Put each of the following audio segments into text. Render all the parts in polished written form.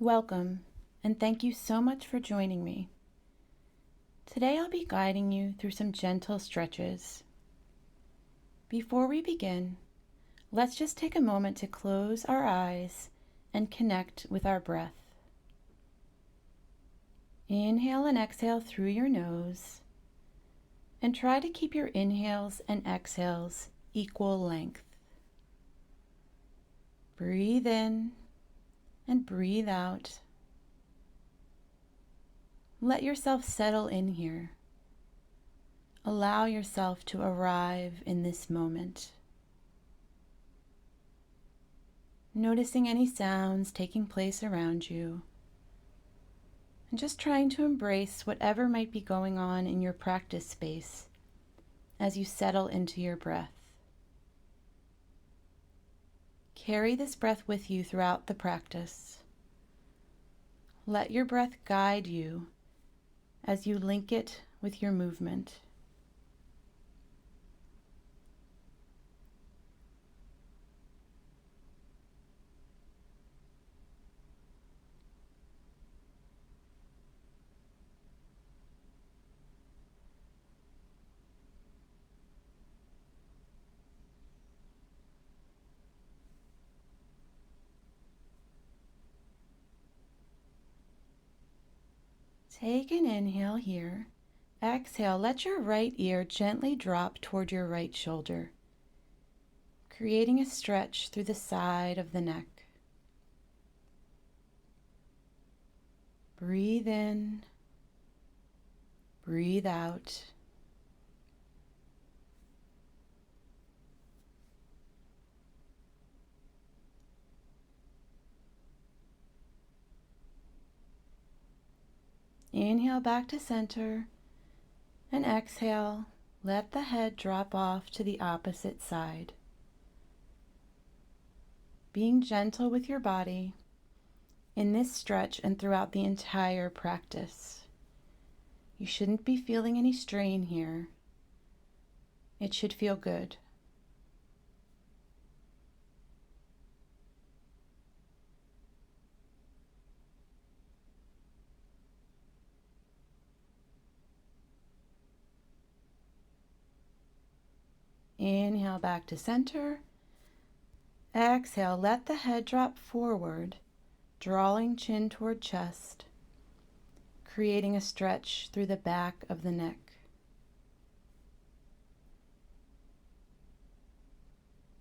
Welcome, and thank you so much for joining me. Today I'll be guiding you through some gentle stretches. Before we begin, let's just take a moment to close our eyes and connect with our breath. Inhale and exhale through your nose, and try to keep your inhales and exhales equal length. Breathe in and breathe out. Let yourself settle in here. Allow yourself to arrive in this moment. Noticing any sounds taking place around you, and just trying to embrace whatever might be going on in your practice space as you settle into your breath. Carry this breath with you throughout the practice. Let your breath guide you as you link it with your movement. Take an inhale here. Exhale, let your right ear gently drop toward your right shoulder, creating a stretch through the side of the neck. Breathe in, breathe out. Inhale back to center, and exhale, let the head drop off to the opposite side. Being gentle with your body in this stretch and throughout the entire practice. You shouldn't be feeling any strain here. It should feel good. Inhale back to center. Exhale, let the head drop forward, drawing chin toward chest, creating a stretch through the back of the neck.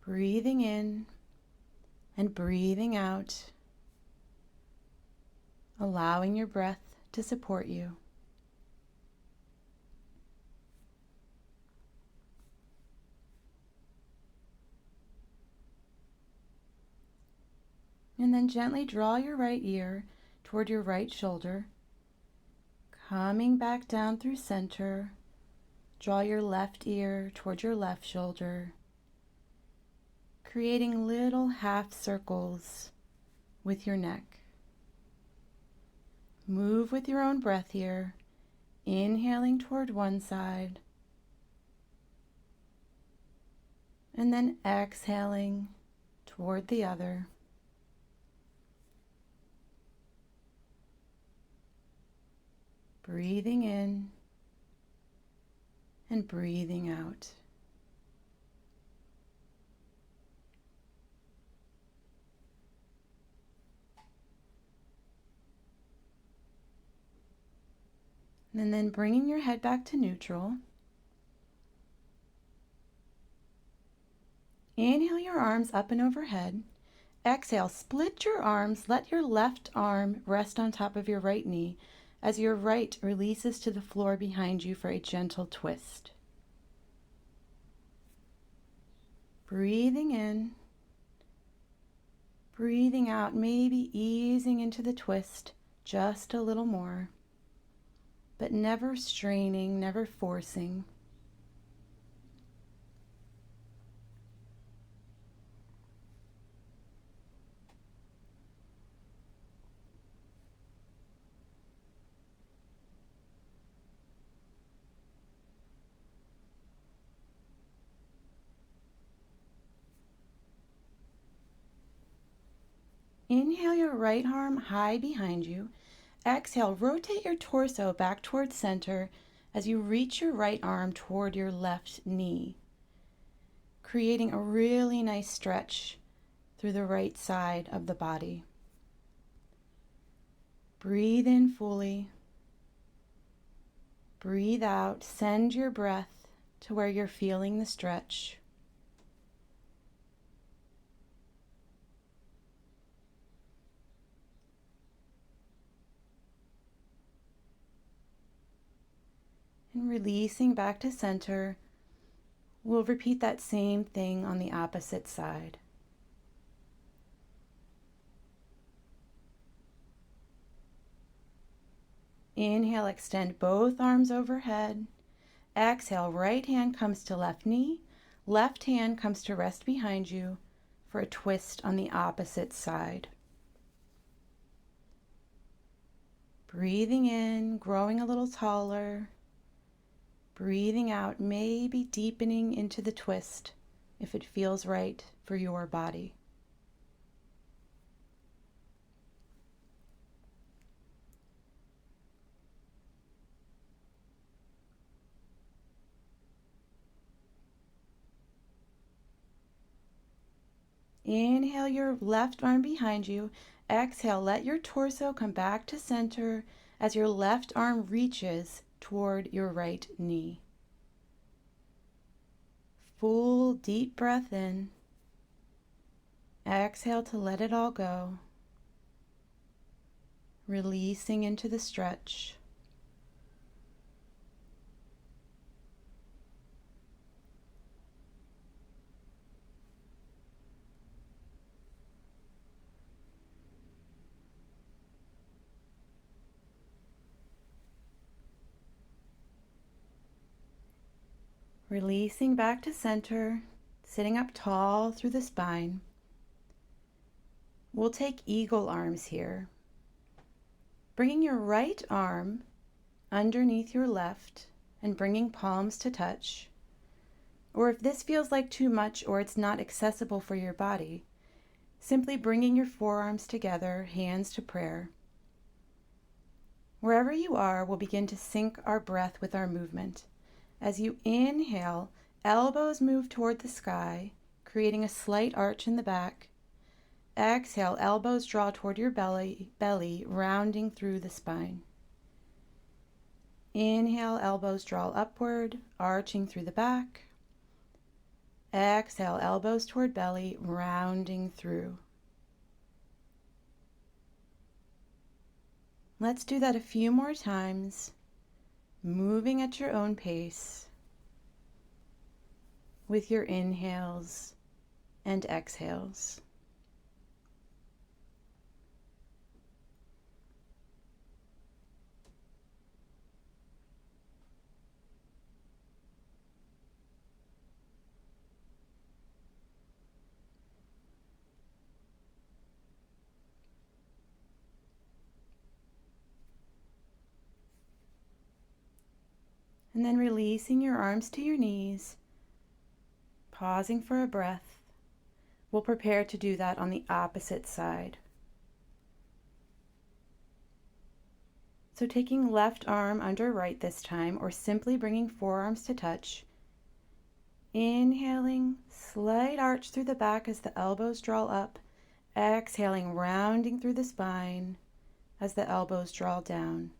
Breathing in and breathing out, allowing your breath to support you. And then gently draw your right ear toward your right shoulder, coming back down through center. Draw your left ear toward your left shoulder, creating little half circles with your neck. Move with your own breath here, inhaling toward one side, and then exhaling toward the other. Breathing in and breathing out. And then bringing your head back to neutral. Inhale your arms up and overhead. Exhale, split your arms. Let your left arm rest on top of your right knee as your right releases to the floor behind you for a gentle twist. Breathing in, breathing out, maybe easing into the twist just a little more, but never straining, never forcing. Inhale your right arm high behind you. Exhale, rotate your torso back towards center as you reach your right arm toward your left knee, creating a really nice stretch through the right side of the body. Breathe in fully. Breathe out. Send your breath to where you're feeling the stretch. And releasing back to center, we'll repeat that same thing on the opposite side. Inhale, extend both arms overhead. Exhale, right hand comes to left knee, left hand comes to rest behind you for a twist on the opposite side. Breathing in, growing a little taller. Breathing out, maybe deepening into the twist if it feels right for your body. Inhale your left arm behind you. Exhale, let your torso come back to center as your left arm reaches toward your right knee. Full deep breath in. Exhale to let it all go. Releasing into the stretch. Releasing back to center, sitting up tall through the spine. We'll take eagle arms here. Bringing your right arm underneath your left and bringing palms to touch. Or if this feels like too much or it's not accessible for your body, simply bringing your forearms together, hands to prayer. Wherever you are, we'll begin to sync our breath with our movement. As you inhale, elbows move toward the sky, creating a slight arch in the back. Exhale, elbows draw toward your belly, rounding through the spine. Inhale, elbows draw upward, arching through the back. Exhale, elbows toward belly, rounding through. Let's do that a few more times, moving at your own pace with your inhales and exhales. And then releasing your arms to your knees, pausing for a breath. We'll prepare to do that on the opposite side. So taking left arm under right this time, or simply bringing forearms to touch. Inhaling, slight arch through the back as the elbows draw up. Exhaling, rounding through the spine as the elbows draw down.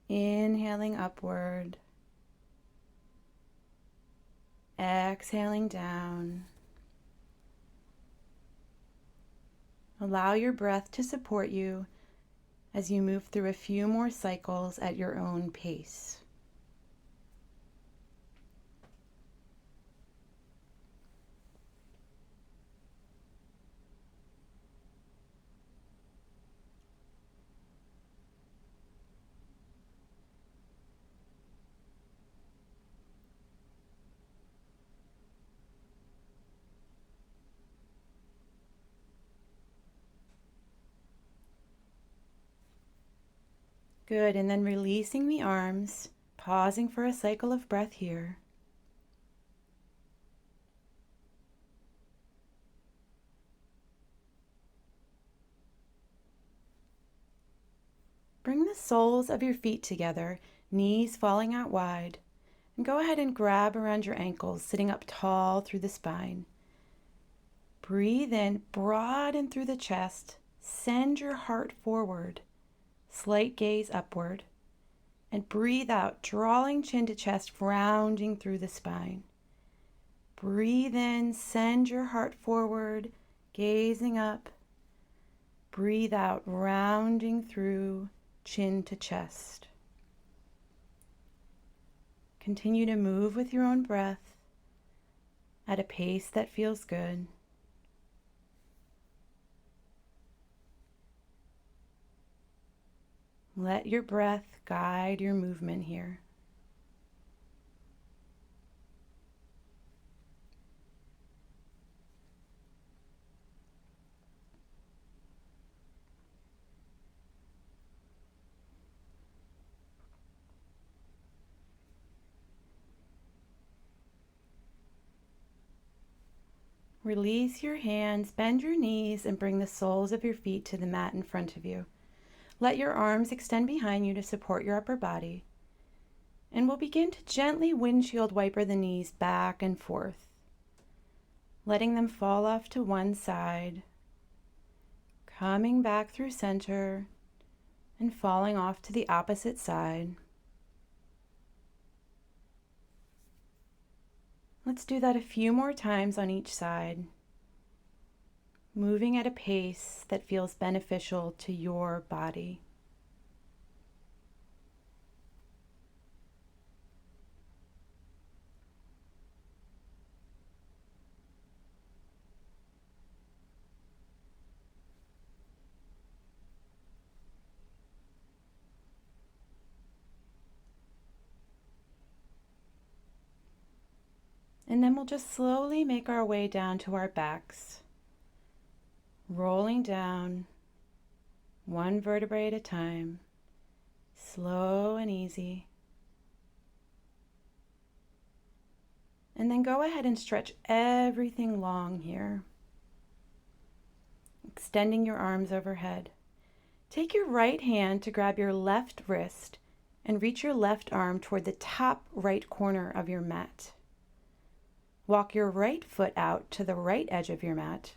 Inhaling upward. Exhaling down. Allow your breath to support you as you move through a few more cycles at your own pace. Good, and then releasing the arms, pausing for a cycle of breath here. Bring the soles of your feet together, knees falling out wide, and go ahead and grab around your ankles, sitting up tall through the spine. Breathe in, broaden through the chest, send your heart forward, slight gaze upward, and breathe out, drawing chin to chest, rounding through the spine. Breathe in, send your heart forward, gazing up. Breathe out, rounding through, chin to chest. Continue to move with your own breath at a pace that feels good. Let your breath guide your movement here. Release your hands, bend your knees, and bring the soles of your feet to the mat in front of you. Let your arms extend behind you to support your upper body. And we'll begin to gently windshield wiper the knees back and forth, letting them fall off to one side, coming back through center, and falling off to the opposite side. Let's do that a few more times on each side, moving at a pace that feels beneficial to your body. And then we'll just slowly make our way down to our backs, rolling down one vertebrae at a time, slow and easy. And then go ahead and stretch everything long here, extending your arms overhead. Take your right hand to grab your left wrist and reach your left arm toward the top right corner of your mat. Walk your right foot out to the right edge of your mat,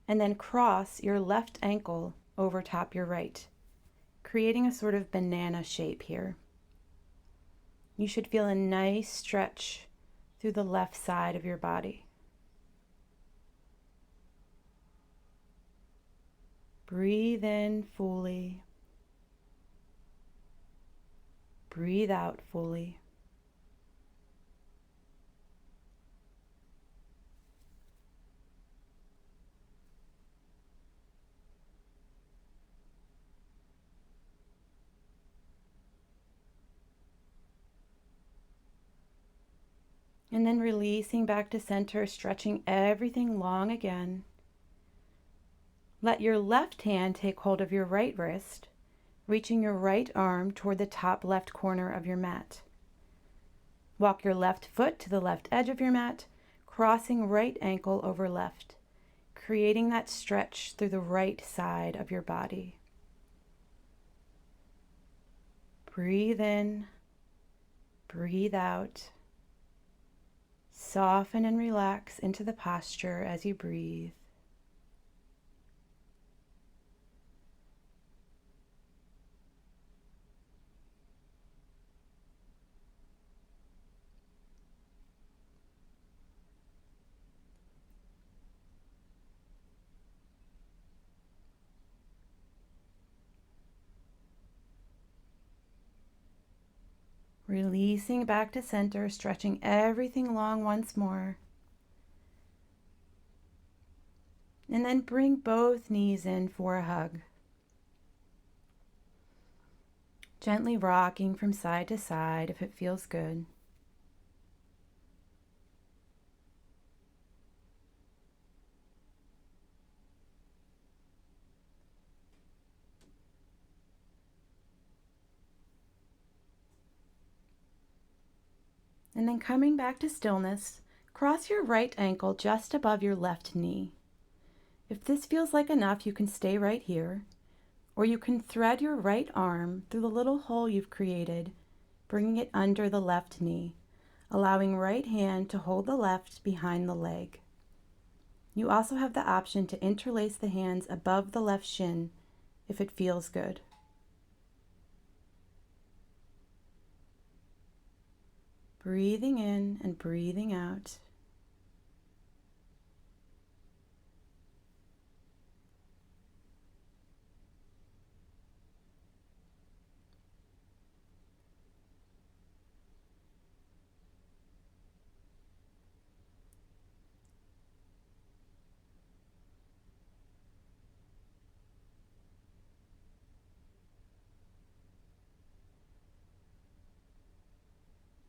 and then cross your left ankle over top your right, creating a sort of banana shape here. You should feel a nice stretch through the left side of your body. Breathe in fully. Breathe out fully. And then releasing back to center, stretching everything long again. Let your left hand take hold of your right wrist, reaching your right arm toward the top left corner of your mat. Walk your left foot to the left edge of your mat, crossing right ankle over left, creating that stretch through the right side of your body. Breathe in, breathe out. Soften and relax into the posture as you breathe. Releasing back to center, stretching everything long once more. And then bring both knees in for a hug. Gently rocking from side to side if it feels good. And then coming back to stillness, cross your right ankle just above your left knee. If this feels like enough, you can stay right here, Or you can thread your right arm through the little hole you've created, bringing it under the left knee, allowing right hand to hold the left behind the leg. You also have the option to interlace the hands above the left shin if it feels good. Breathing in and breathing out.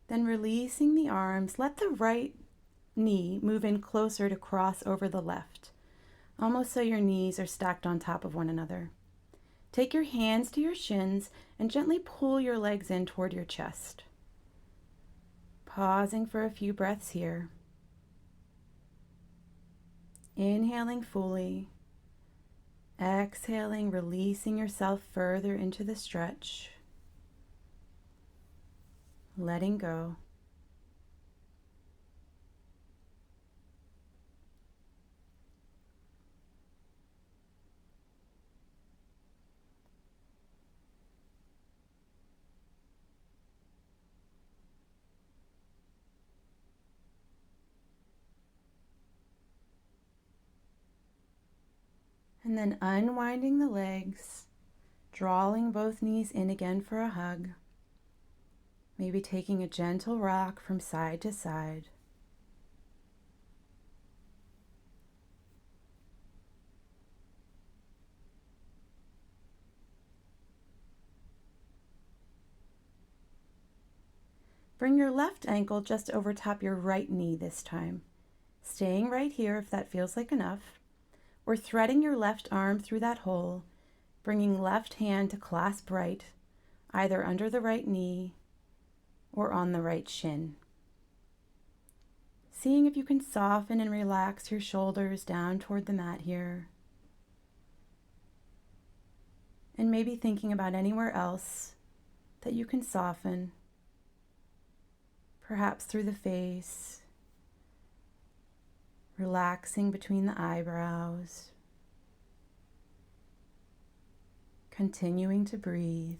Then releasing the arms, let the right knee move in closer to cross over the left, almost so your knees are stacked on top of one another. Take your hands to your shins and gently pull your legs in toward your chest. Pausing for a few breaths here. Inhaling fully. Exhaling, releasing yourself further into the stretch. Letting go. And then unwinding the legs, drawing both knees in again for a hug. Maybe taking a gentle rock from side to side. Bring your left ankle just over top your right knee this time, staying right here if that feels like enough, or threading your left arm through that hole, bringing left hand to clasp right, either under the right knee or on the right shin. Seeing if you can soften and relax your shoulders down toward the mat here. And maybe thinking about anywhere else that you can soften, perhaps through the face, relaxing between the eyebrows, continuing to breathe.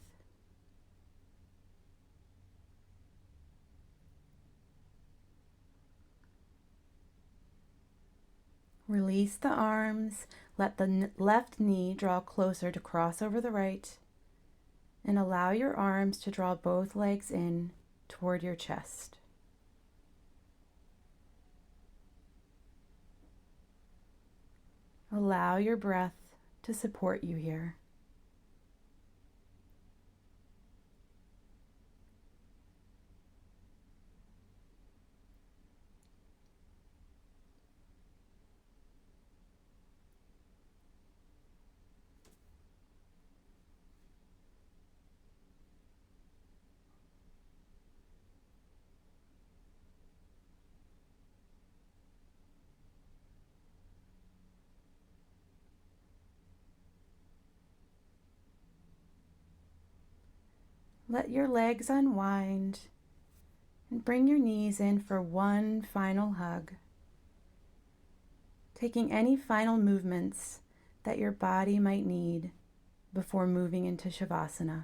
Release the arms, let the left knee draw closer to cross over the right, and allow your arms to draw both legs in toward your chest. Allow your breath to support you here. Let your legs unwind and bring your knees in for one final hug. Taking any final movements that your body might need before moving into Shavasana.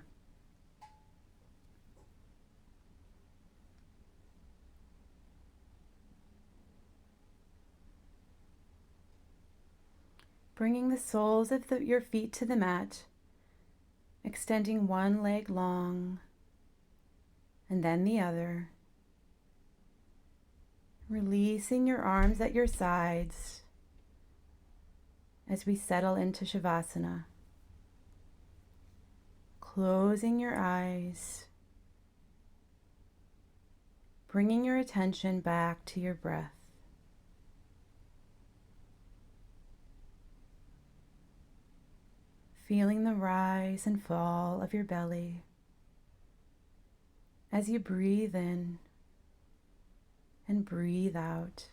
Bringing the soles of your feet to the mat, extending one leg long and then the other. Releasing your arms at your sides as we settle into Shavasana. Closing your eyes, bringing your attention back to your breath. Feeling the rise and fall of your belly as you breathe in and breathe out.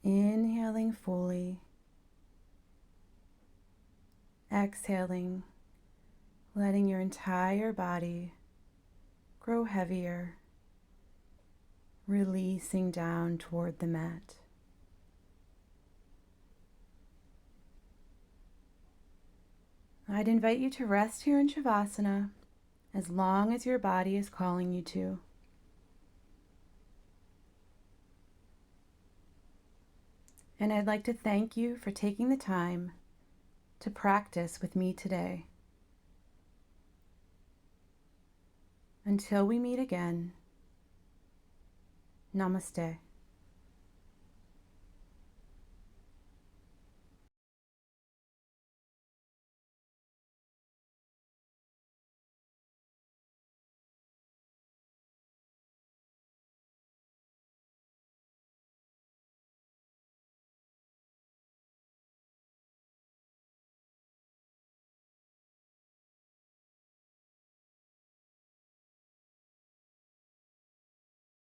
Inhaling fully, exhaling, letting your entire body grow heavier, releasing down toward the mat. I'd invite you to rest here in Shavasana as long as your body is calling you to. And I'd like to thank you for taking the time to practice with me today. Until we meet again, Namaste.